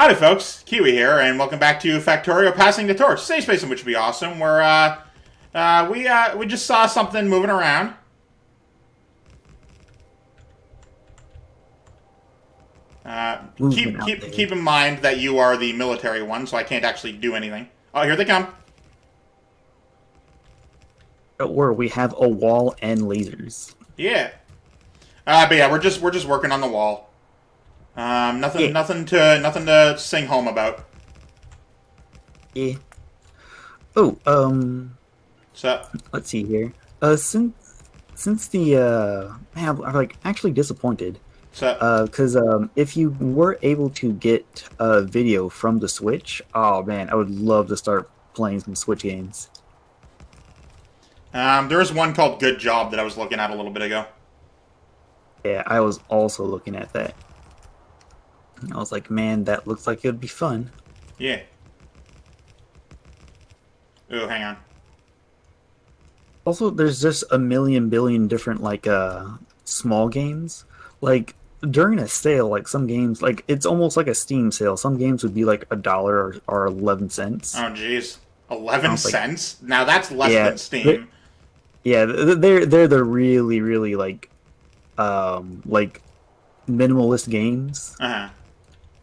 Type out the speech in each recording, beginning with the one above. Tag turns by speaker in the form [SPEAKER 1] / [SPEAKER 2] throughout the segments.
[SPEAKER 1] Howdy, folks. Keywii here, and welcome back to Factorio Passing the Torch. Safe space in which would be awesome. Where we just saw something moving around. Keep in mind that you are the military one, so I can't actually do anything. Oh, here they come.
[SPEAKER 2] Or we have a wall and lasers.
[SPEAKER 1] Yeah. But yeah, we're just working on the wall. Nothing to sing home about.
[SPEAKER 2] Yeah. Oh,
[SPEAKER 1] So
[SPEAKER 2] let's see here. Since the man, I'm like actually disappointed. Because if you were able to get a video from the Switch, oh man, I would love to start playing some Switch games.
[SPEAKER 1] there is one called Good Job that I was looking at a little bit ago.
[SPEAKER 2] Yeah, I was also looking at that. I was like, man, that looks like it would be fun.
[SPEAKER 1] Yeah. Ooh, hang on.
[SPEAKER 2] Also, there's just a million billion different small games. Like during a sale, like some games, like it's almost like a Steam sale. Some games would be like $1 or 11 cents.
[SPEAKER 1] Oh, jeez. 11 cents? Now that's less than Steam.
[SPEAKER 2] They're the really minimalist games.
[SPEAKER 1] Uh-huh.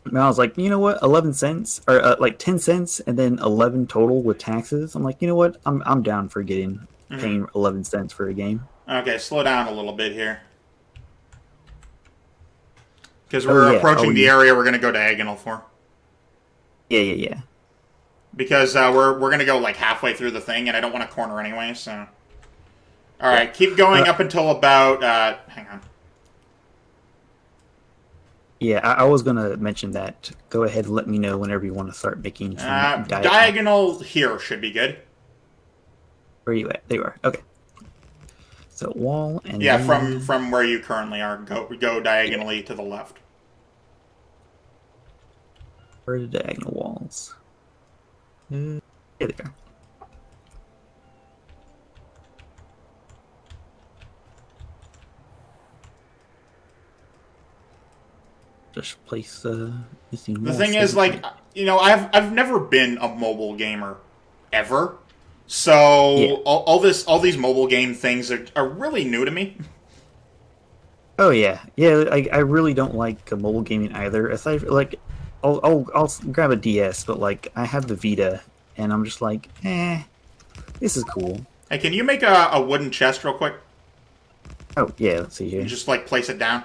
[SPEAKER 2] And I was like, you know what, 11 cents or like 10 cents, and then 11 total with taxes. I'm like, you know what, I'm down for paying 11 cents for a game.
[SPEAKER 1] Okay, slow down a little bit here, because we're approaching the area we're gonna go diagonal for.
[SPEAKER 2] Yeah.
[SPEAKER 1] Because we're gonna go like halfway through the thing, and I don't want to corner anyway. So, all right, keep going up until about. Hang on.
[SPEAKER 2] Yeah, I was gonna mention that. Go ahead and let me know whenever you want to start making some
[SPEAKER 1] diagonal here should be good.
[SPEAKER 2] Where are you at? There you are. Okay. So wall and
[SPEAKER 1] from where you currently are, go diagonally to the left.
[SPEAKER 2] Where are the diagonal walls? There they are. Just place missing.
[SPEAKER 1] The thing is, like, you know, I've never been a mobile gamer ever, so all these mobile game things are really new to me.
[SPEAKER 2] Oh yeah. I really don't like mobile gaming either. Aside like, I'll grab a DS, but like I have the Vita, and I'm just like, this is cool.
[SPEAKER 1] Hey, can you make a wooden chest real quick?
[SPEAKER 2] Oh yeah, let's see here.
[SPEAKER 1] You just like place it down.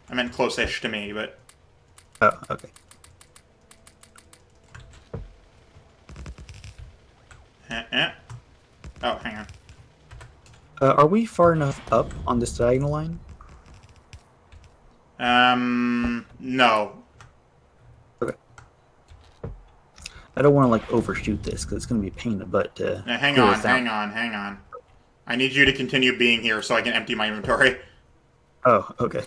[SPEAKER 1] I meant close-ish to me, but...
[SPEAKER 2] Oh, okay.
[SPEAKER 1] Oh, hang on.
[SPEAKER 2] Are we far enough up on this diagonal line?
[SPEAKER 1] No.
[SPEAKER 2] Okay. I don't want to, like, overshoot this, because it's going to be a pain in the butt to...
[SPEAKER 1] Now, hang on. I need you to continue being here so I can empty my inventory.
[SPEAKER 2] Oh, okay.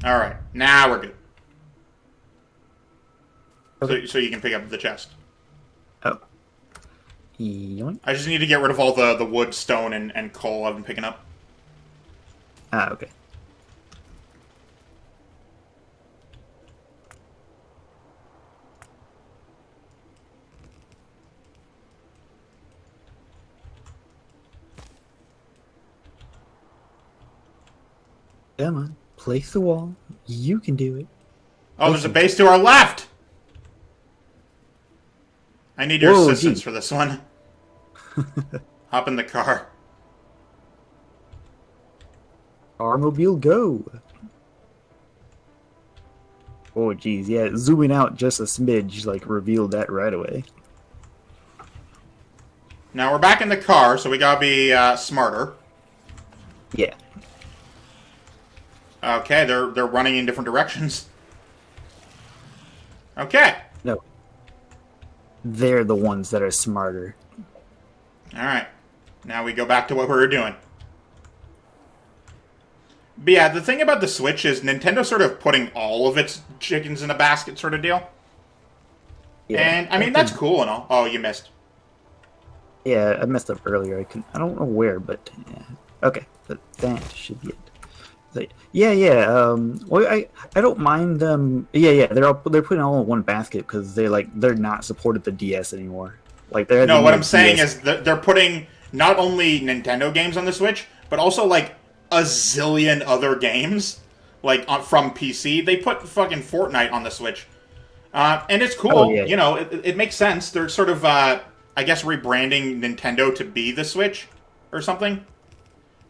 [SPEAKER 1] Alright, now we're good.
[SPEAKER 2] Okay.
[SPEAKER 1] So you can pick up the chest.
[SPEAKER 2] Oh. Yoink.
[SPEAKER 1] I just need to get rid of all the wood, stone, and coal I've been picking up.
[SPEAKER 2] Ah, okay. Come on. Place the wall. You can do it.
[SPEAKER 1] Oh, there's a base to our left! I need your assistance for this one. Hop in the car.
[SPEAKER 2] Carmobile, go! Oh, geez, yeah, zooming out just a smidge, like, revealed that right away.
[SPEAKER 1] Now we're back in the car, so we gotta be smarter.
[SPEAKER 2] Yeah.
[SPEAKER 1] Okay, they're running in different directions. Okay.
[SPEAKER 2] No. They're the ones that are smarter.
[SPEAKER 1] Alright. Now we go back to what we were doing. But yeah, the thing about the Switch is Nintendo sort of putting all of its chickens in a basket sort of deal. Yeah, and, I mean, that's cool and all. Oh, you missed.
[SPEAKER 2] Yeah, I messed up earlier. I don't know where, but yeah. Okay. but that should be it. Yeah. Well, I don't mind them. Yeah. They're putting all in one basket because they're not supported the DS anymore. Like they're the
[SPEAKER 1] No, what
[SPEAKER 2] new
[SPEAKER 1] I'm saying
[SPEAKER 2] DS.
[SPEAKER 1] is that they're putting not only Nintendo games on the Switch, but also like a zillion other games, like from PC. They put fucking Fortnite on the Switch, and it's
[SPEAKER 2] Oh
[SPEAKER 1] cool.
[SPEAKER 2] yeah,
[SPEAKER 1] You know, it makes sense. They're sort of, I guess, rebranding Nintendo to be the Switch or something.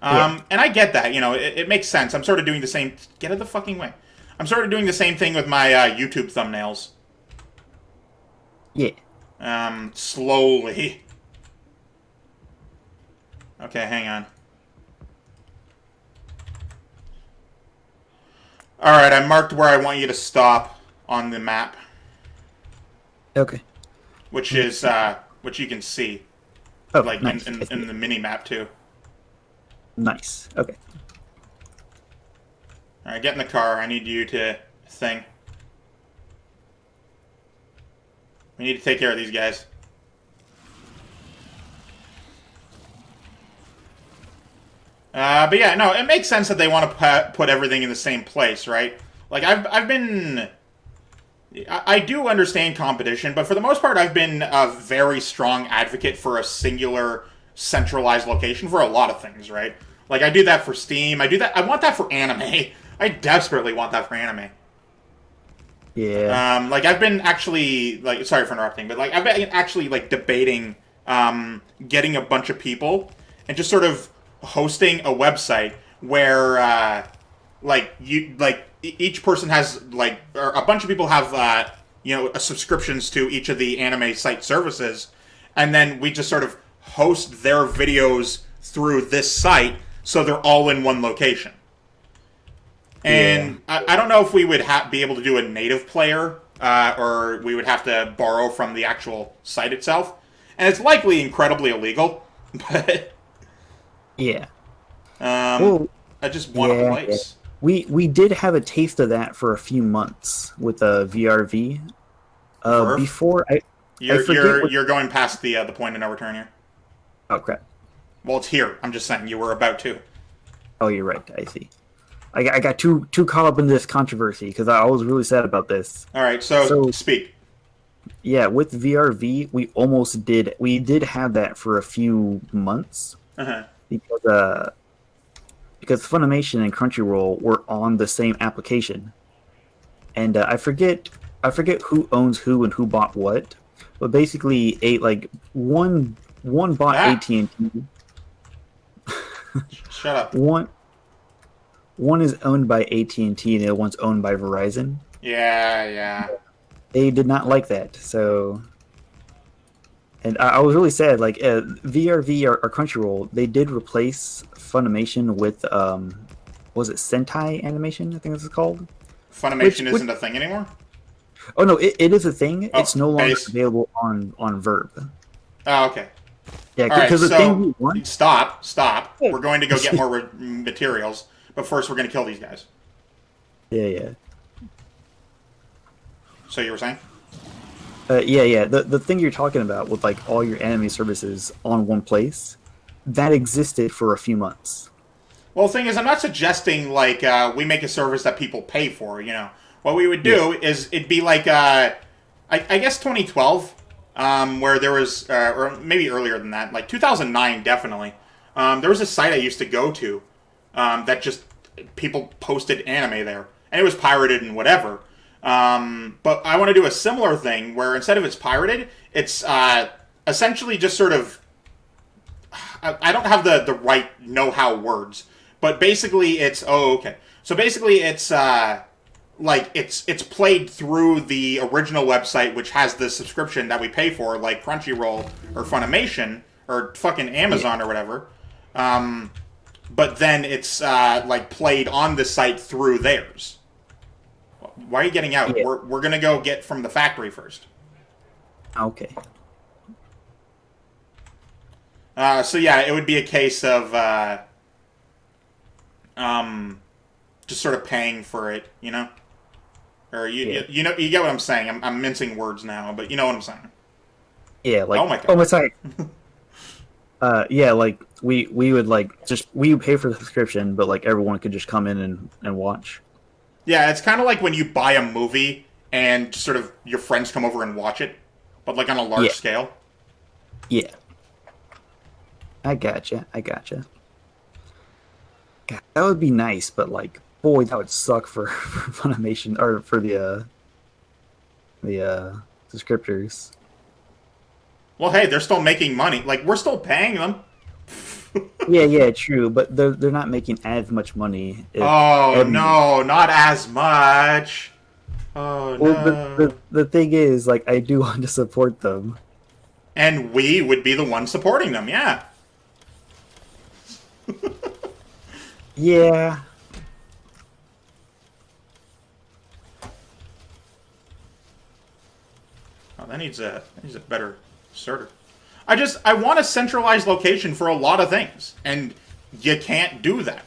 [SPEAKER 2] yeah,
[SPEAKER 1] And I get that. You know, it makes sense. I'm sort of doing the same. Get out of the fucking way. I'm sort of doing the same thing with my YouTube thumbnails.
[SPEAKER 2] yeah.
[SPEAKER 1] Slowly. Okay, hang on. Alright, I marked where I want you to stop on the map.
[SPEAKER 2] Okay.
[SPEAKER 1] Which is, which you can see.
[SPEAKER 2] Oh,
[SPEAKER 1] Like,
[SPEAKER 2] nice.
[SPEAKER 1] in the mini-map, too.
[SPEAKER 2] Nice. Okay.
[SPEAKER 1] Alright, get in the car. I need you to thing. We need to take care of these guys. But yeah, no, it makes sense that they want to put everything in the same place, right? Like, I've been... I do understand competition, but for the most part, I've been a very strong advocate for a singular, centralized location for a lot of things, right? Like, I do that for Steam. I do that... I want that for anime. I desperately want that for anime.
[SPEAKER 2] Yeah.
[SPEAKER 1] Like, I've been actually... Like, sorry for interrupting, but, like, I've been actually, like, debating getting a bunch of people and just sort of hosting a website where, each person has, like, or a bunch of people have, subscriptions to each of the anime site services, and then we just sort of host their videos through this site, so they're all in one location. And yeah. I don't know if we would be able to do a native player, or we would have to borrow from the actual site itself. And it's likely incredibly illegal, but...
[SPEAKER 2] Yeah.
[SPEAKER 1] Well, I just want a place.
[SPEAKER 2] Yeah. We did have a taste of that for a few months with VRV. Before
[SPEAKER 1] you're going past the point of no return here.
[SPEAKER 2] Oh crap!
[SPEAKER 1] Well, it's here. I'm just saying you were about to.
[SPEAKER 2] Oh, you're right. I see. I got too caught up in this controversy because I was really sad about this.
[SPEAKER 1] All right, so speak.
[SPEAKER 2] Yeah, with VRV, we did have that for a few months.
[SPEAKER 1] Uh-huh.
[SPEAKER 2] Because Funimation and Crunchyroll were on the same application, and I forget who owns who and who bought what, but basically one bought AT&T.
[SPEAKER 1] Shut up.
[SPEAKER 2] One is owned by AT&T and the other one's owned by Verizon.
[SPEAKER 1] Yeah.
[SPEAKER 2] They did not like that, so... And I was really sad. Like VRV or Crunchyroll, they did replace Funimation with was it Sentai Animation? I think this is called.
[SPEAKER 1] Funimation isn't a thing anymore.
[SPEAKER 2] Oh no, it is a thing.
[SPEAKER 1] Oh,
[SPEAKER 2] it's no longer available on Verb.
[SPEAKER 1] Oh, okay.
[SPEAKER 2] Yeah, because the thing we want.
[SPEAKER 1] Stop. We're going to go get more materials, but first we're going to kill these guys.
[SPEAKER 2] Yeah.
[SPEAKER 1] So you were saying?
[SPEAKER 2] Yeah. The thing you're talking about with like all your anime services on one place, that existed for a few months.
[SPEAKER 1] Well, the thing is, I'm not suggesting like we make a service that people pay for. You know, what we would do is it'd be like I guess 2012, where there was, or maybe earlier than that, like 2009 definitely. There was a site I used to go to that just people posted anime there, and it was pirated and whatever. But I want to do a similar thing where instead of it's pirated, it's essentially just sort of... I don't have the right know-how words, but basically it's... Oh, okay. So basically it's it's played through the original website, which has the subscription that we pay for, like Crunchyroll or Funimation or fucking Amazon or whatever. But then it's played on the site through theirs. Why are you getting out?
[SPEAKER 2] Yeah.
[SPEAKER 1] We're gonna go get from the factory first.
[SPEAKER 2] Okay.
[SPEAKER 1] So yeah, it would be a case of just sort of paying for it, you know, or you get what I'm saying. I'm mincing words now, but you know what I'm saying.
[SPEAKER 2] Yeah, like
[SPEAKER 1] oh my god,
[SPEAKER 2] oh my side. Yeah, like we would like just we would pay for the subscription, but like everyone could just come in and watch.
[SPEAKER 1] Yeah, it's kind of like when you buy a movie and sort of your friends come over and watch it, but like on a large
[SPEAKER 2] Yeah,
[SPEAKER 1] scale.
[SPEAKER 2] yeah. I gotcha. I gotcha. God, that would be nice, but like, boy, that would suck for, for Funimation or for the subscriptors.
[SPEAKER 1] Well, hey, they're still making money. Like we're still paying them.
[SPEAKER 2] Yeah, yeah, true, but they're not making as much money. If
[SPEAKER 1] Oh
[SPEAKER 2] every,
[SPEAKER 1] no, not as much. Oh
[SPEAKER 2] well,
[SPEAKER 1] no.
[SPEAKER 2] the thing is, like, I do want to support them.
[SPEAKER 1] And we would be the ones supporting them. Yeah.
[SPEAKER 2] Yeah,
[SPEAKER 1] Oh, that needs a better inserter. I want a centralized location for a lot of things, and you can't do that.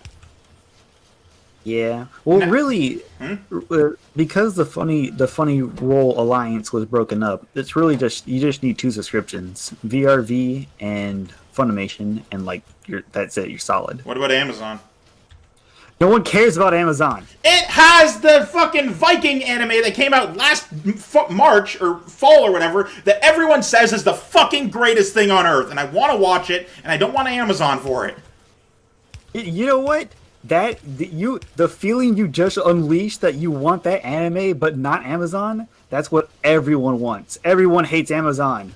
[SPEAKER 2] yeah. Well,
[SPEAKER 1] No.
[SPEAKER 2] really, because the funny roll alliance was broken up, it's really just you just need two subscriptions: VRV and Funimation, and like that's it. You're solid.
[SPEAKER 1] What about Amazon?
[SPEAKER 2] No one cares about Amazon.
[SPEAKER 1] It has the fucking Viking anime that came out last March or fall or whatever that everyone says is the fucking greatest thing on earth, and I want to watch it, and I don't want Amazon for it.
[SPEAKER 2] You know what? The feeling you just unleashed that you want that anime but not Amazon. That's what everyone wants. Everyone hates Amazon.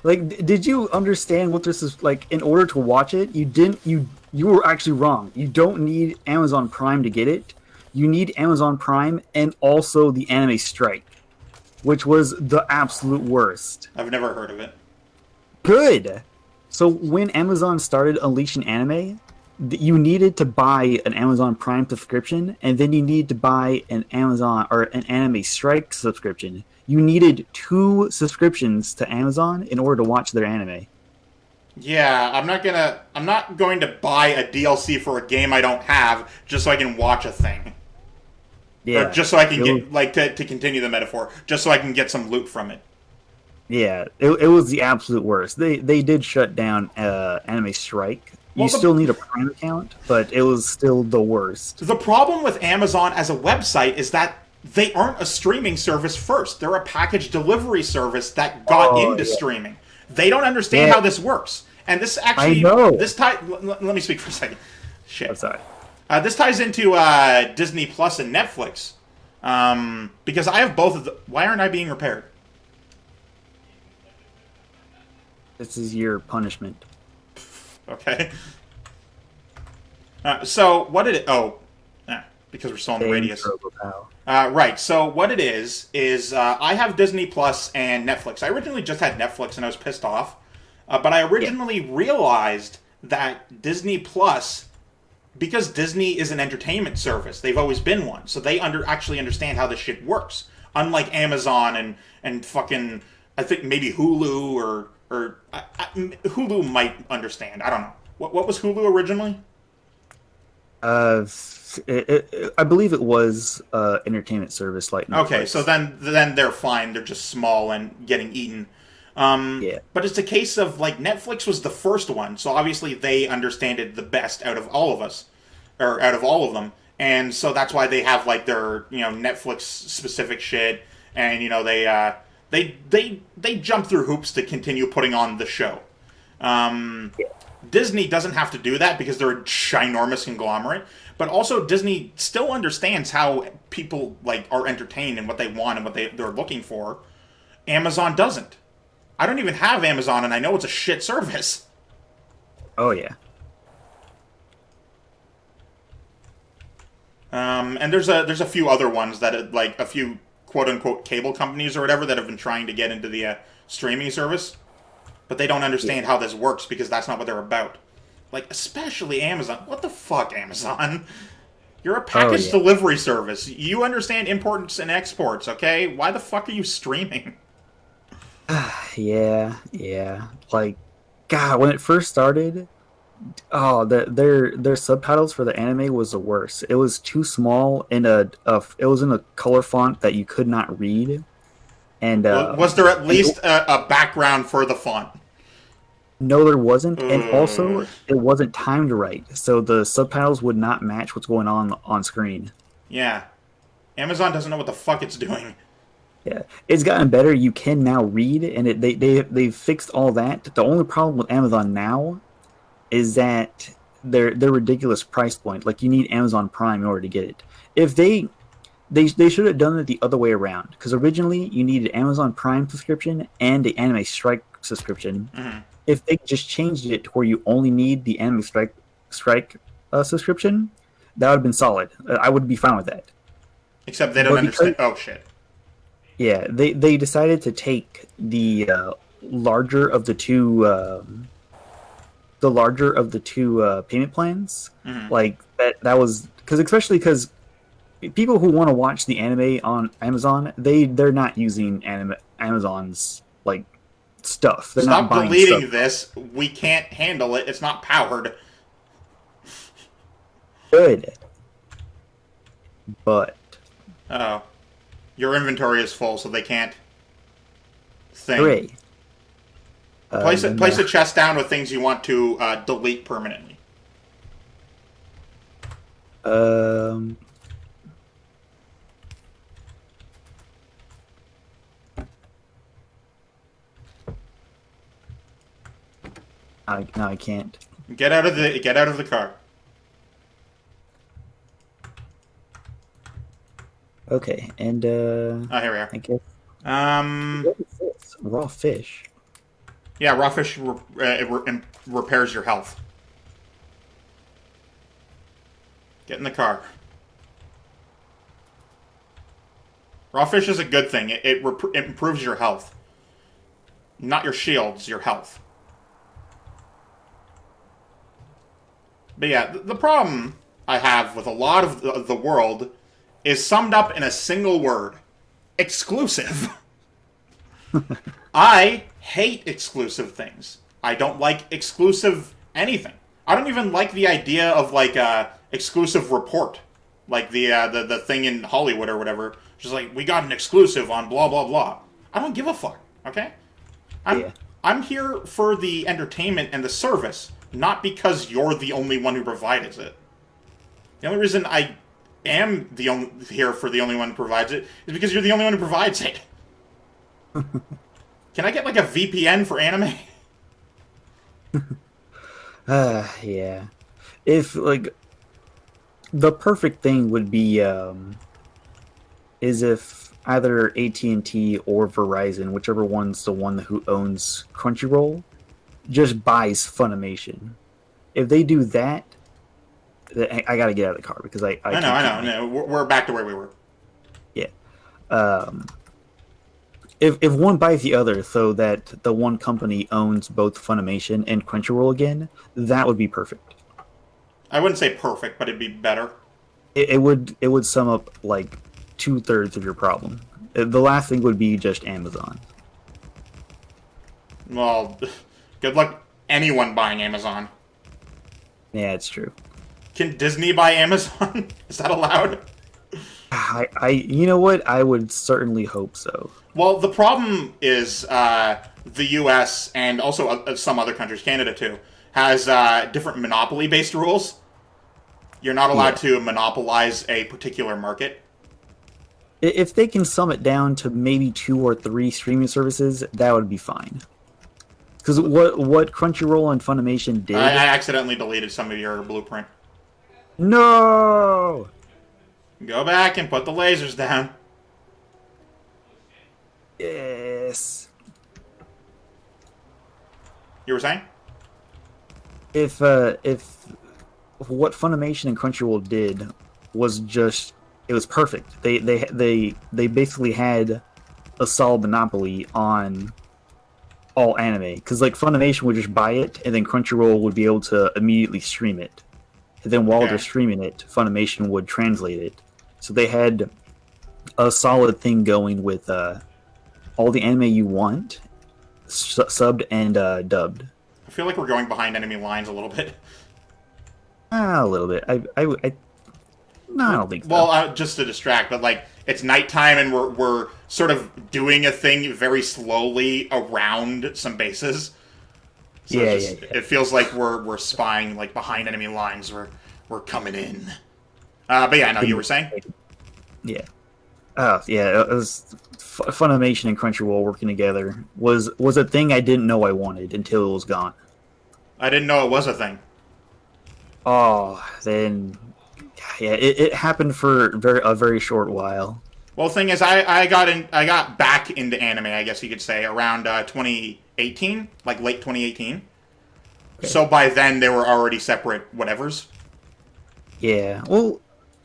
[SPEAKER 2] Like, did you understand what this is like? In order to watch it, you were actually wrong. You don't need Amazon Prime to get it. You need Amazon Prime and also the anime strike, which was the absolute worst.
[SPEAKER 1] I've never heard of it.
[SPEAKER 2] Good. So when Amazon started unleashing anime, you needed to buy an Amazon Prime subscription, and then you need to buy an Amazon or an Anime Strike subscription. You needed two subscriptions to Amazon in order to watch their anime.
[SPEAKER 1] Yeah, I'm not going to buy a DLC for a game I don't have just so I can watch a thing.
[SPEAKER 2] Yeah,
[SPEAKER 1] Or just so I can get, like, to continue the metaphor, just so I can get some loot from it.
[SPEAKER 2] yeah, it was the absolute worst. They did shut down Anime Strike. You still need a Prime account, but it was still the worst.
[SPEAKER 1] The problem with Amazon as a website is that they aren't a streaming service first. They're a package delivery service that got into streaming. They don't understand how this works. And this actually,
[SPEAKER 2] I know.
[SPEAKER 1] let me speak for a second. Shit.
[SPEAKER 2] I'm sorry.
[SPEAKER 1] This ties into Disney Plus and Netflix. Because I have both of them. Why aren't I being repaired?
[SPEAKER 2] This is your punishment.
[SPEAKER 1] Okay. So, what did it... Oh, because we're still on the radius. Right, so what it is I have Disney Plus and Netflix. I originally just had Netflix and I was pissed off. But I originally realized that Disney Plus, because Disney is an entertainment service, they've always been one, so they actually understand how this shit works. Unlike Amazon and fucking, I think maybe Hulu or Hulu might understand. I don't know. What was Hulu originally?
[SPEAKER 2] I believe it was entertainment service like Netflix.
[SPEAKER 1] Okay, so then they're fine. They're just small and getting eaten.
[SPEAKER 2] Yeah.
[SPEAKER 1] But it's a case of, like, Netflix was the first one, so obviously they understand it the best out of all of us, or out of all of them, and so that's why they have, like, their, Netflix specific shit, and they jump through hoops to continue putting on the show. Disney doesn't have to do that because they're a ginormous conglomerate, but also Disney still understands how people, like, are entertained and what they want and what they're looking for. Amazon doesn't. I don't even have Amazon, and I know it's a shit service.
[SPEAKER 2] Oh, yeah.
[SPEAKER 1] And there's a few other ones that, like, a few quote-unquote cable companies or whatever that have been trying to get into the streaming service. But they don't understand how this works because that's not what they're about. Like, especially Amazon. What the fuck, Amazon? You're a package delivery service. You understand imports and exports, okay? Why the fuck are you streaming?
[SPEAKER 2] Yeah. Like, God, when it first started, their subtitles for the anime was the worst. It was too small and it was in a color font that you could not read. And
[SPEAKER 1] was there at least a background for the font?
[SPEAKER 2] No, there wasn't, and also it wasn't timed right, so the subtitles would not match what's going on screen.
[SPEAKER 1] Yeah. Amazon doesn't know what the fuck it's doing.
[SPEAKER 2] Yeah, it's gotten better. You can now read, and they've fixed all that. The only problem with Amazon now is that their ridiculous price point. Like, you need Amazon Prime in order to get it. If they should have done it the other way around, because originally you needed Amazon Prime subscription and the Anime Strike subscription.
[SPEAKER 1] Mm-hmm.
[SPEAKER 2] If they just changed it to where you only need the Anime Strike subscription, that would have been solid. I would be fine with that.
[SPEAKER 1] Except they don't understand. Oh shit.
[SPEAKER 2] Yeah, they decided to take the larger of the two payment plans.
[SPEAKER 1] Mm-hmm.
[SPEAKER 2] Like that was because people who want to watch the anime on Amazon, they're not using Amazon's like stuff. They're
[SPEAKER 1] Stop
[SPEAKER 2] not buying
[SPEAKER 1] deleting
[SPEAKER 2] stuff.
[SPEAKER 1] this. We can't handle it. It's not powered.
[SPEAKER 2] Good, but
[SPEAKER 1] Oh, your inventory is full, so they can't think.
[SPEAKER 2] hooray.
[SPEAKER 1] Place a chest down with things you want to delete permanently.
[SPEAKER 2] No, I can't.
[SPEAKER 1] Get out of the car.
[SPEAKER 2] Okay, and
[SPEAKER 1] Oh, here we are.
[SPEAKER 2] I guess
[SPEAKER 1] What
[SPEAKER 2] is this? Raw fish.
[SPEAKER 1] Yeah, raw fish repairs your health. Get in the car. Raw fish is a good thing. It improves your health. Not your shields, your health. But yeah, the problem I have with a lot of the world is summed up in a single word. Exclusive. I hate exclusive things. I don't like exclusive anything. I don't even like the idea of like exclusive report. Like the thing in Hollywood or whatever. Just like, we got an exclusive on blah blah blah. I don't give a fuck, okay? I'm here for the entertainment and the service, not because you're the only one who provides it. The only reason I am here for the only one who provides it is because you're the only one who provides it. Can I get like a VPN for anime?
[SPEAKER 2] Yeah. If like the perfect thing would be is if either AT&T or Verizon, whichever one's the one who owns Crunchyroll, just buys Funimation. If they do that, I gotta get out of the car because I
[SPEAKER 1] know. No, we're back to where we were.
[SPEAKER 2] Yeah. If one buys the other, so that the one company owns both Funimation and Crunchyroll again, that would be perfect.
[SPEAKER 1] I wouldn't say perfect, but it'd be better.
[SPEAKER 2] It would sum up like 2/3 of your problem. The last thing would be just Amazon.
[SPEAKER 1] Well, good luck anyone buying Amazon.
[SPEAKER 2] Yeah, it's true.
[SPEAKER 1] Can Disney buy Amazon? Is that allowed?
[SPEAKER 2] You know what? I would certainly hope so.
[SPEAKER 1] Well, the problem is the U.S. and also some other countries, Canada too, has different monopoly-based rules. You're not allowed to monopolize a particular market.
[SPEAKER 2] If they can sum it down to maybe 2 or 3 streaming services, that would be fine. Because what Crunchyroll and Funimation did...
[SPEAKER 1] I accidentally deleted some of your blueprint.
[SPEAKER 2] No!
[SPEAKER 1] Go back and put the lasers down.
[SPEAKER 2] Yes.
[SPEAKER 1] You were saying?
[SPEAKER 2] If what Funimation and Crunchyroll did was just... It was perfect. They basically had a solid monopoly on all anime. Because like Funimation would just buy it, and then Crunchyroll would be able to immediately stream it. And then while they're streaming it, Funimation would translate it. So they had a solid thing going with all the anime you want, subbed and dubbed.
[SPEAKER 1] I feel like we're going behind enemy lines a little bit.
[SPEAKER 2] A little bit. No, I don't think so.
[SPEAKER 1] Well, just to distract, but like it's nighttime and we're sort of doing a thing very slowly around some bases. So
[SPEAKER 2] Yeah,
[SPEAKER 1] it's
[SPEAKER 2] yeah,
[SPEAKER 1] just
[SPEAKER 2] yeah.
[SPEAKER 1] it feels like we're spying like behind enemy lines. We're coming in. But yeah, no, you were saying?
[SPEAKER 2] Yeah. Oh, yeah. It was Funimation and Crunchyroll working together was a thing I didn't know I wanted until it was gone.
[SPEAKER 1] I didn't know it was a thing.
[SPEAKER 2] Oh, then yeah, it happened for a very short while.
[SPEAKER 1] Well, the thing is, I got back into anime, I guess you could say, around 2018, like late 2018.
[SPEAKER 2] Okay.
[SPEAKER 1] So by then they were already separate whatevers.
[SPEAKER 2] Yeah. Well,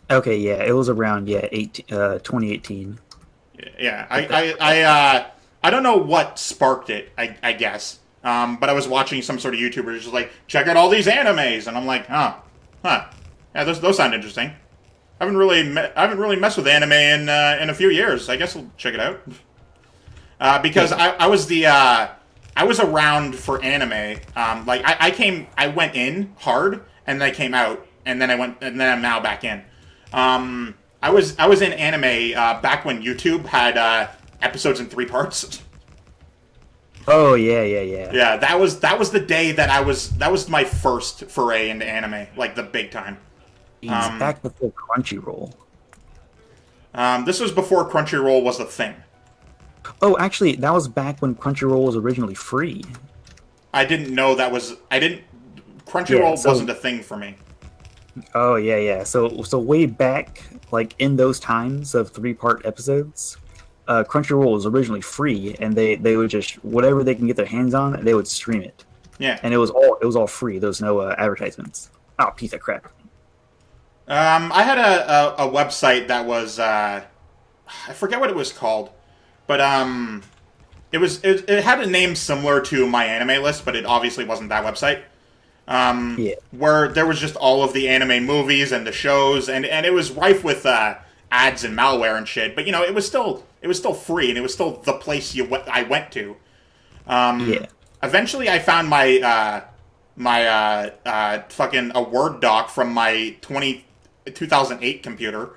[SPEAKER 2] okay. Yeah, it was around 2018.
[SPEAKER 1] Yeah,
[SPEAKER 2] But that,
[SPEAKER 1] I don't know what sparked it. I guess. But I was watching some sort of YouTuber just like check out all these animes, and I'm like, huh, yeah, those sound interesting. I haven't really messed with anime in a few years. I guess I'll check it out. Because I was I was around for anime. Like I went in hard and then I came out and then I'm now back in. I was in anime back when YouTube had episodes in 3 parts.
[SPEAKER 2] oh yeah, yeah, yeah.
[SPEAKER 1] Yeah, that was the day that was my first foray into anime, like the big time.
[SPEAKER 2] He's back before Crunchyroll.
[SPEAKER 1] This was before Crunchyroll was a thing.
[SPEAKER 2] Oh, actually, that was back when Crunchyroll was originally free.
[SPEAKER 1] I didn't know that was. I didn't.
[SPEAKER 2] Yeah,
[SPEAKER 1] Crunchyroll wasn't a thing for me.
[SPEAKER 2] Oh yeah, yeah. So way back, like in those times of 3-part episodes, Crunchyroll was originally free, and they would just whatever they can get their hands on, they would stream it,
[SPEAKER 1] Yeah.
[SPEAKER 2] and it was all free. There was no advertisements. Oh, piece of crap.
[SPEAKER 1] I had a website that was I forget what it was called, but it had a name similar to my anime list, but it obviously wasn't that website.
[SPEAKER 2] Yeah,
[SPEAKER 1] Where there was just all of the anime movies and the shows, and it was rife with ads and malware and shit. But you know, it was still free, and it was still the place I went to.
[SPEAKER 2] yeah.
[SPEAKER 1] Eventually, I found my fucking a Word doc from my 2008 computer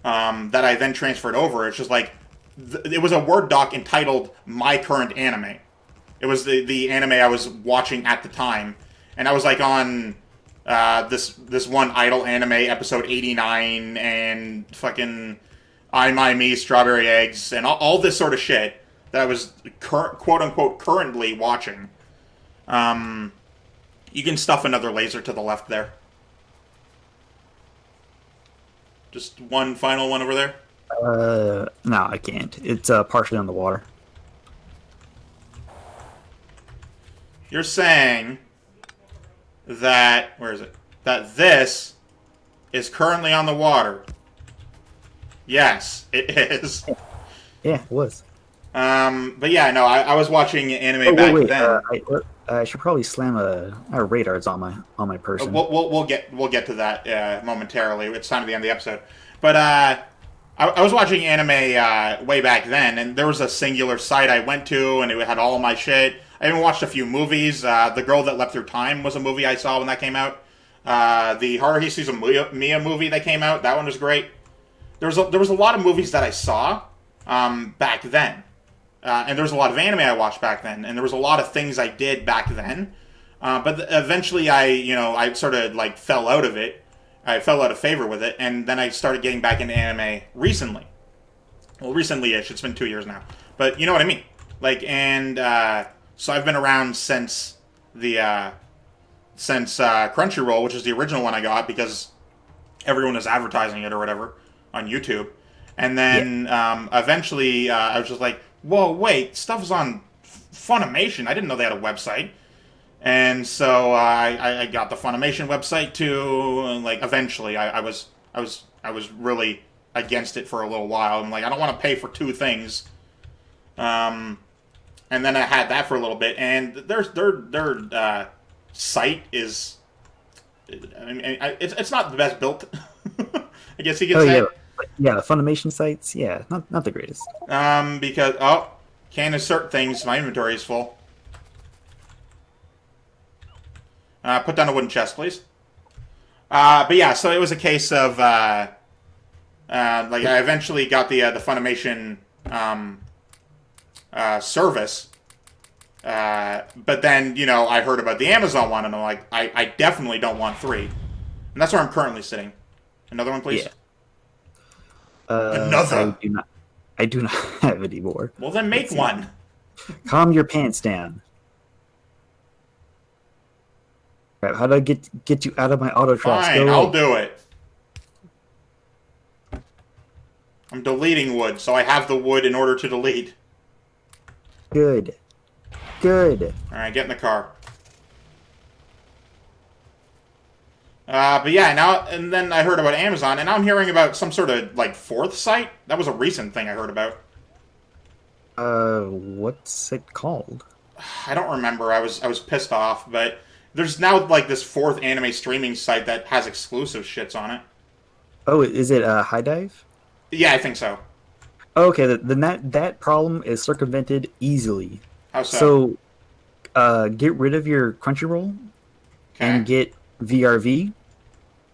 [SPEAKER 1] that I then transferred over. It's just like it was a Word doc entitled "My Current Anime." It was the anime I was watching at the time, and I was like on this one idol anime episode 89 and fucking I My Me Strawberry Eggs and all this sort of shit that I was quote unquote currently watching. You can stuff another laser to the left there. Just one final one over there.
[SPEAKER 2] No, I can't. It's partially on the water.
[SPEAKER 1] You're saying that where is it? That this is currently on the water. Yes, it is.
[SPEAKER 2] Yeah, it was.
[SPEAKER 1] But yeah, no, I was watching anime back
[SPEAKER 2] wait.
[SPEAKER 1] then.
[SPEAKER 2] I should probably slam a radars on my person.
[SPEAKER 1] We'll get to that momentarily. It's time to the end of the episode. But I was watching anime way back then, and there was a singular site I went to, and it had all my shit. I even watched a few movies. The Girl That Left Her Time was a movie I saw when that came out. The Haruhi Suzumiya movie that came out, that one was great. There was a lot of movies that I saw back then. And there was a lot of anime I watched back then, and there was a lot of things I did back then. But eventually I sort of like fell out of it. I fell out of favor with it, and then I started getting back into anime recently. Well, recently-ish. It's been 2 years now. But you know what I mean. Like, and so I've been around since Crunchyroll, which is the original one I got because everyone is advertising it or whatever on YouTube. And then eventually I was just like, whoa, wait, stuff is on Funimation. I didn't know they had a website. And so I got the Funimation website too. And like eventually I was really against it for a little while. I'm like, I don't want to pay for two things. And then I had that for a little bit, and their site is, I mean, it's not the best built. I guess you could say.
[SPEAKER 2] Yeah, Funimation sites, not the greatest.
[SPEAKER 1] Because can't insert things. My inventory is full. Put down a wooden chest, please. But yeah, so it was a case of like I eventually got the Funimation service, But then, I heard about the Amazon one, and I'm like, I definitely don't want 3. And that's where I'm currently sitting. Another one, please.
[SPEAKER 2] Yeah.
[SPEAKER 1] Another.
[SPEAKER 2] I do not have any more.
[SPEAKER 1] Well, then make one.
[SPEAKER 2] Calm your pants down. Right, how do I get you out of my auto traps?
[SPEAKER 1] Fine, I'll do it. I'm deleting wood, so I have the wood in order to delete.
[SPEAKER 2] Good. Good.
[SPEAKER 1] Alright, get in the car. But yeah, now, and then I heard about Amazon, and now I'm hearing about some sort of, like, 4th site? That was a recent thing I heard about.
[SPEAKER 2] What's it called?
[SPEAKER 1] I don't remember. I was pissed off, but there's now, like, this 4th anime streaming site that has exclusive shits on it.
[SPEAKER 2] Oh, is it High Dive?
[SPEAKER 1] Yeah, I think so.
[SPEAKER 2] Okay, then that problem is circumvented easily.
[SPEAKER 1] How so?
[SPEAKER 2] So, get rid of your Crunchyroll and get VRV.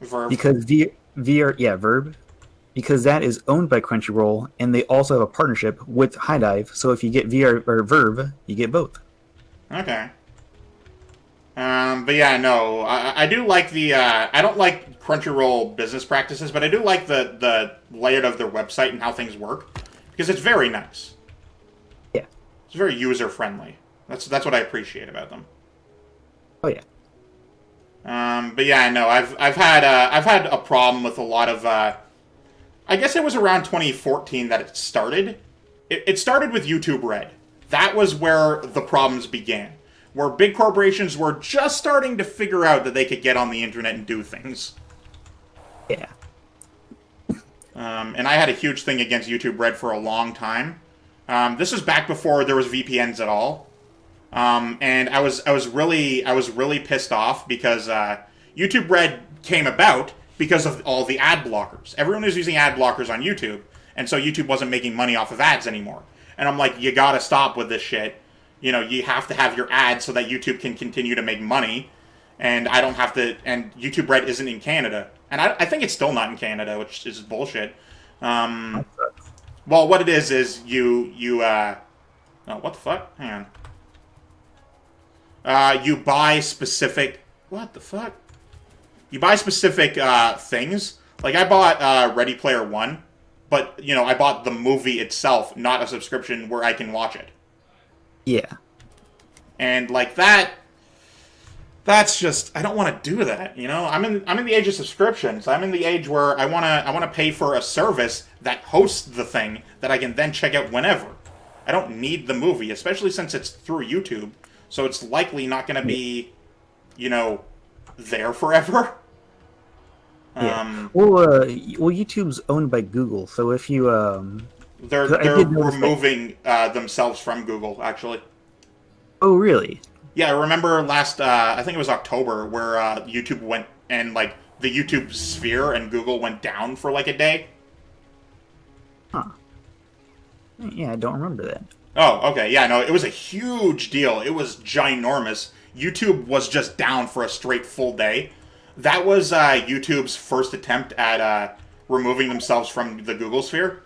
[SPEAKER 1] Verb.
[SPEAKER 2] Because Verb. Because that is owned by Crunchyroll, and they also have a partnership with High Dive. So if you get Verb, you get both.
[SPEAKER 1] Okay. But yeah, no, I do like the, I don't like Crunchyroll business practices, but I do like the layout of their website and how things work, because it's very nice.
[SPEAKER 2] Yeah.
[SPEAKER 1] It's very user-friendly. That's what I appreciate about them.
[SPEAKER 2] Oh, yeah.
[SPEAKER 1] But yeah, no, I've had a problem with a lot of, I guess it was around 2014 that it started. It started with YouTube Red. That was where the problems began. Where big corporations were just starting to figure out that they could get on the internet and do things.
[SPEAKER 2] Yeah.
[SPEAKER 1] And I had a huge thing against YouTube Red for a long time. This was back before there was VPNs at all. And I was really pissed off because YouTube Red came about because of all the ad blockers. Everyone was using ad blockers on YouTube, and so YouTube wasn't making money off of ads anymore. And I'm like, you gotta stop with this shit. You have to have your ads so that YouTube can continue to make money, and I don't have to. And YouTube Red isn't in Canada, and I think it's still not in Canada, which is bullshit. Well, what it is you oh, what the fuck? Hang on. You buy specific. What the fuck? You buy specific things. Like I bought Ready Player One, but I bought the movie itself, not a subscription where I can watch it.
[SPEAKER 2] Yeah.
[SPEAKER 1] And like that's just, I don't want to do that, I'm in the age of subscriptions. I'm in the age where I want to pay for a service that hosts the thing that I can then check out whenever. I don't need the movie, especially since it's through YouTube, so it's likely not going to be, there forever.
[SPEAKER 2] Yeah. Well, YouTube's owned by Google, so if you
[SPEAKER 1] they're removing themselves from Google, actually.
[SPEAKER 2] Oh, really?
[SPEAKER 1] Yeah, I remember last, I think it was October, where YouTube went, and, like, the YouTube sphere and Google went down for, like, a day.
[SPEAKER 2] Huh. Yeah, I don't remember that.
[SPEAKER 1] Oh, okay, yeah, no, it was a huge deal. It was ginormous. YouTube was just down for a straight full day. That was YouTube's first attempt at removing themselves from the Google sphere.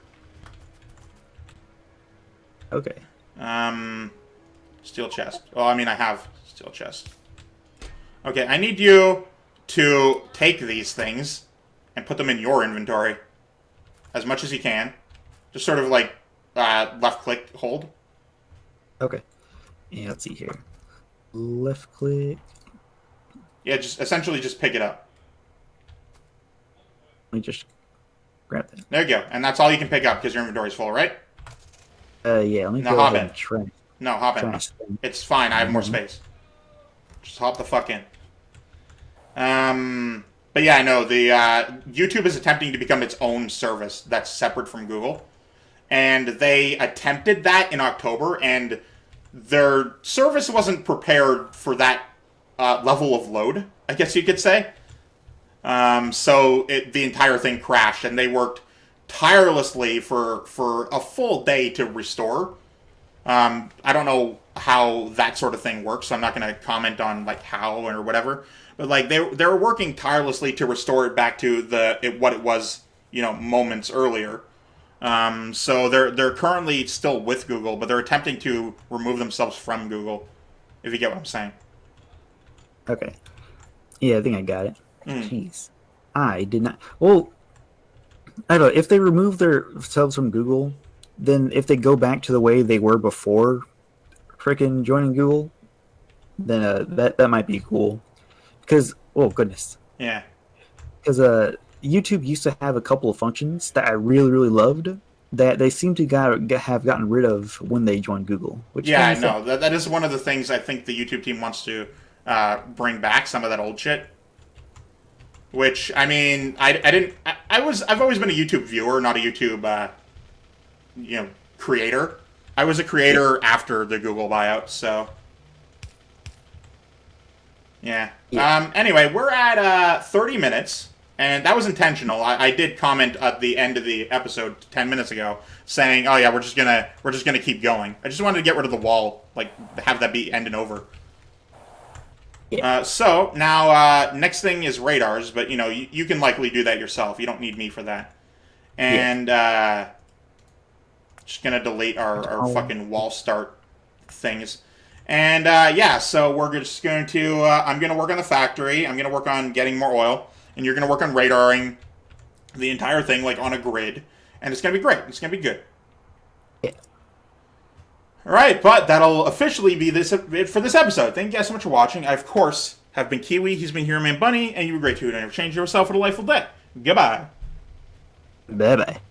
[SPEAKER 2] Okay.
[SPEAKER 1] Steel chest. Well, I mean, I have steel chest. Okay, I need you to take these things and put them in your inventory as much as you can. Just sort of like left click hold.
[SPEAKER 2] Okay. Yeah, let's see here. Left click.
[SPEAKER 1] Yeah, just essentially just pick it up.
[SPEAKER 2] Let me just grab that.
[SPEAKER 1] There you go. And that's all you can pick up because your inventory's full, right?
[SPEAKER 2] Yeah, let me
[SPEAKER 1] now
[SPEAKER 2] go
[SPEAKER 1] hop
[SPEAKER 2] ahead
[SPEAKER 1] in.
[SPEAKER 2] and try.
[SPEAKER 1] No, hop in. It's fine. I have more space. Just hop the fuck in. But yeah, no, the YouTube is attempting to become its own service that's separate from Google. And they attempted that in October, and their service wasn't prepared for that level of load, I guess you could say. So the entire thing crashed, and they worked tirelessly for a full day to restore. I don't know how that sort of thing works, so I'm not going to comment on like how or whatever. But like they were working tirelessly to restore it back to what it was, moments earlier. So they're currently still with Google, but they're attempting to remove themselves from Google. if you get what I'm saying.
[SPEAKER 2] Okay. Yeah, I think I got it.
[SPEAKER 1] Mm.
[SPEAKER 2] Jeez. I did not... Well, I don't know. If they remove themselves from Google, then if they go back to the way they were before frickin' joining Google, then that might be cool. Because, oh, goodness.
[SPEAKER 1] Yeah.
[SPEAKER 2] Because YouTube used to have a couple of functions that I really, really loved that they seem to have gotten rid of when they joined Google. Which
[SPEAKER 1] yeah, I know. That is one of the things I think the YouTube team wants to bring back, some of that old shit. Which, I mean, I've always been a YouTube viewer, not a YouTube, creator. I was a creator after the Google buyout, so... Yeah. Anyway, we're at 30 minutes, and that was intentional. I did comment at the end of the episode 10 minutes ago, saying, "Oh yeah, we're just gonna keep going." I just wanted to get rid of the wall, like have that be end and over. Yeah. So now, next thing is radars, but you can likely do that yourself. You don't need me for that. And just gonna delete our fucking wall start things. And, so we're just going to, I'm going to work on the factory, I'm going to work on getting more oil, and you're going to work on radaring the entire thing, like, on a grid, and it's going to be great. It's going to be good.
[SPEAKER 2] Yeah.
[SPEAKER 1] Alright, but that'll officially be it for this episode. Thank you guys so much for watching. I, of course, have been Keywii, he's been Heromanbunny, and you were great too, and never change yourself for a delightful day. Goodbye.
[SPEAKER 2] Bye-bye.